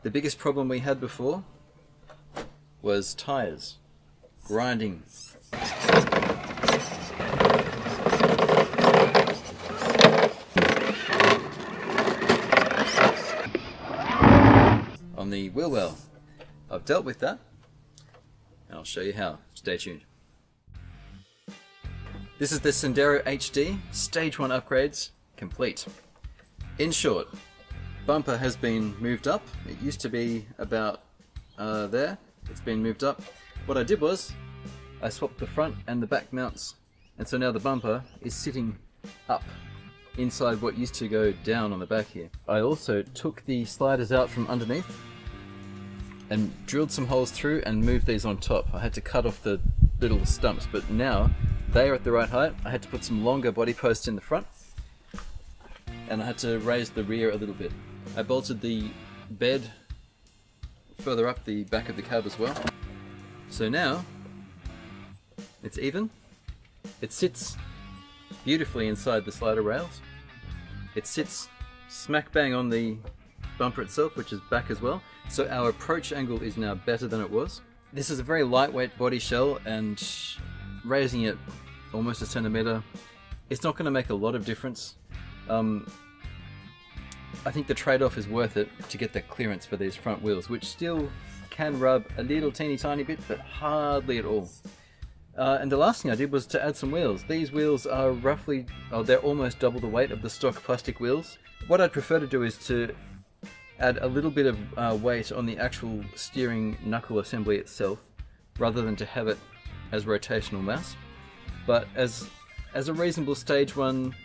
The biggest problem we had before was tyres grinding. On the wheel well. I've dealt with that, and I'll show you how. Stay tuned. This is the Sendero HD Stage 1 upgrades complete. In short, bumper has been moved up. It used to be about there. It's been moved up. What I did was I swapped the front and the back mounts, and so now the bumper is sitting up inside what used to go down on the back here. I also took the sliders out from underneath and drilled some holes through and moved these on top. I had to cut off the little stumps, but now they are at the right height. I had to put some longer body posts in the front, and I had to raise the rear a little bit. I bolted the bed further up the back of the cab as well. So now it's even. It sits beautifully inside the slider rails. It sits smack bang on the bumper itself, which is back as well. So our approach angle is now better than it was. This is a very lightweight body shell, and raising it almost a centimetre, it's not going to make a lot of difference. I think the trade-off is worth it to get the clearance for these front wheels, which still can rub a little teeny tiny bit, but hardly at all. And the last thing I did was to add some wheels. These wheels are roughly, they're almost double the weight of the stock plastic wheels. What I'd prefer to do is to add a little bit of weight on the actual steering knuckle assembly itself, rather than to have it as rotational mass. But as a reasonable stage 1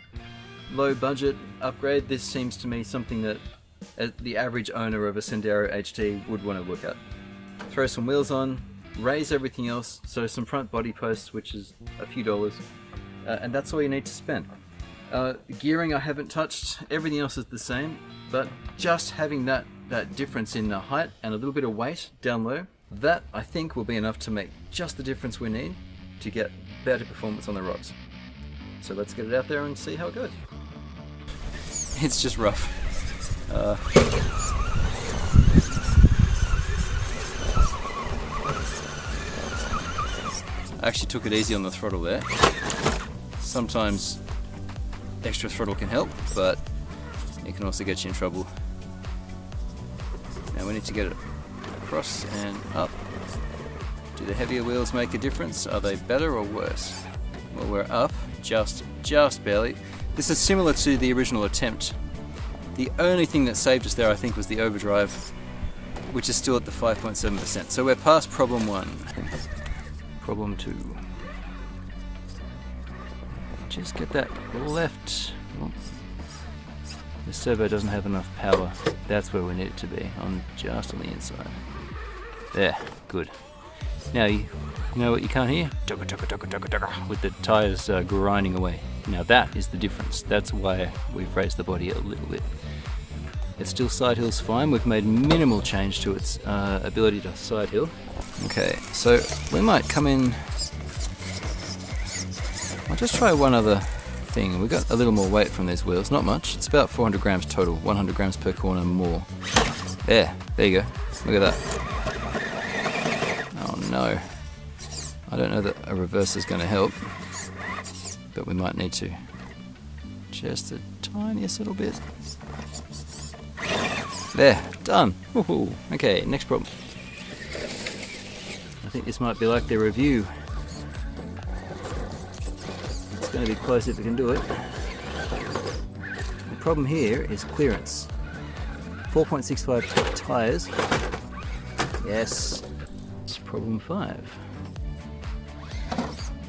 low budget upgrade, this seems to me something that the average owner of a Sendero HD would want to look at. Throw some wheels on, raise everything else, so some front body posts, which is a few dollars, and that's all you need to spend. Gearing I haven't touched, everything else is the same, but just having that difference in the height and a little bit of weight down low, that I think will be enough to make just the difference we need to get better performance on the rocks. So let's get it out there and see how it goes. It's just rough. I actually took it easy on the throttle there. Sometimes extra throttle can help, but it can also get you in trouble. Now we need to get it across and up. Do the heavier wheels make a difference? Are they better or worse? Well, we're up, just barely. This is similar to the original attempt. The only thing that saved us there, I think, was the overdrive, which is still at the 5.7%. So we're past problem 1. Problem 2. Just get that left. Oh. The servo doesn't have enough power. That's where we need it to be, just on the inside. There, good. Now you know what you can't hear? With the tyres grinding away. Now that is the difference. That's why we've raised the body a little bit. It's still side hills fine. We've made minimal change to its ability to side hill. Okay, so we might come in. I'll just try one other thing. We got a little more weight from these wheels. Not much. It's about 400 grams total. 100 grams per corner more. There you go. Look at that. Oh no. I don't know that a reverse is going to help, but we might need to. Just the tiniest little bit. There, done. Woohoo. Okay, next problem. I think this might be like the review. It's going to be close if we can do it. The problem here is clearance. 4.65 tyres. Yes. It's problem 5.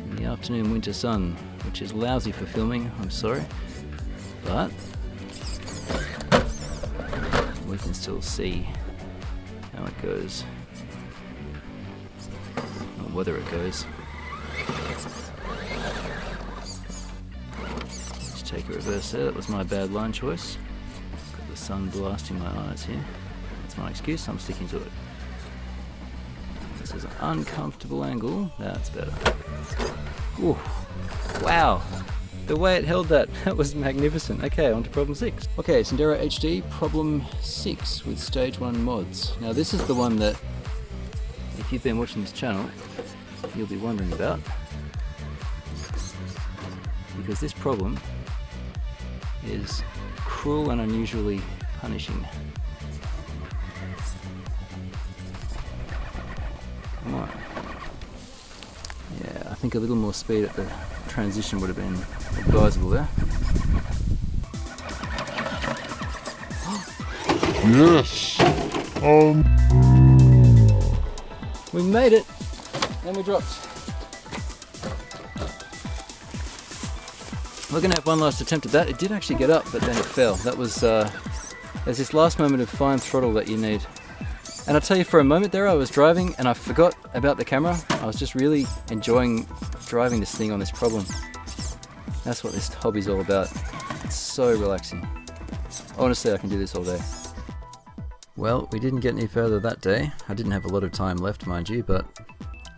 In the afternoon winter sun, which is lousy for filming, I'm sorry. But we can still see how it goes, or whether it goes. Let's take a reverse there. That was my bad line choice. Got the sun blasting my eyes here. That's my excuse. I'm sticking to it. This is an uncomfortable angle. That's better. Ooh, wow. The way it held that was magnificent. Okay, on to problem 6. Okay, Sendero HD, problem 6 with stage 1 mods. Now this is the one that, if you've been watching this channel, you'll be wondering about. Because this problem is cruel and unusually punishing. Come on. Yeah, I think a little more speed at the transition would have been advisable there. Yes! We made it! And we dropped. We're going to have one last attempt at that. It did actually get up, but then it fell. That was, there's this last moment of fine throttle that you need. And I'll tell you, for a moment there I was driving and I forgot about the camera. I was just really enjoying driving this thing on this problem. That's what this hobby's all about. It's so relaxing. Honestly, I can do this all day. Well, we didn't get any further that day. I didn't have a lot of time left, mind you, but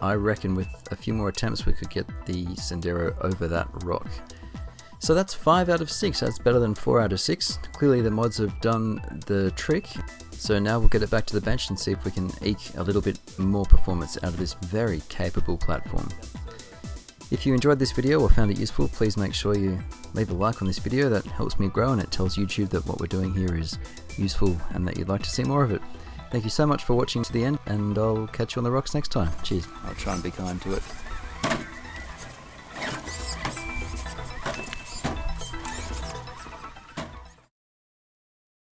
I reckon with a few more attempts we could get the Sendero over that rock. So that's 5 out of 6, that's better than 4 out of 6. Clearly the mods have done the trick. So now we'll get it back to the bench and see if we can eke a little bit more performance out of this very capable platform. If you enjoyed this video or found it useful, please make sure you leave a like on this video. That helps me grow and it tells YouTube that what we're doing here is useful and that you'd like to see more of it. Thank you so much for watching to the end, and I'll catch you on the rocks next time. Cheers. I'll try and be kind to it.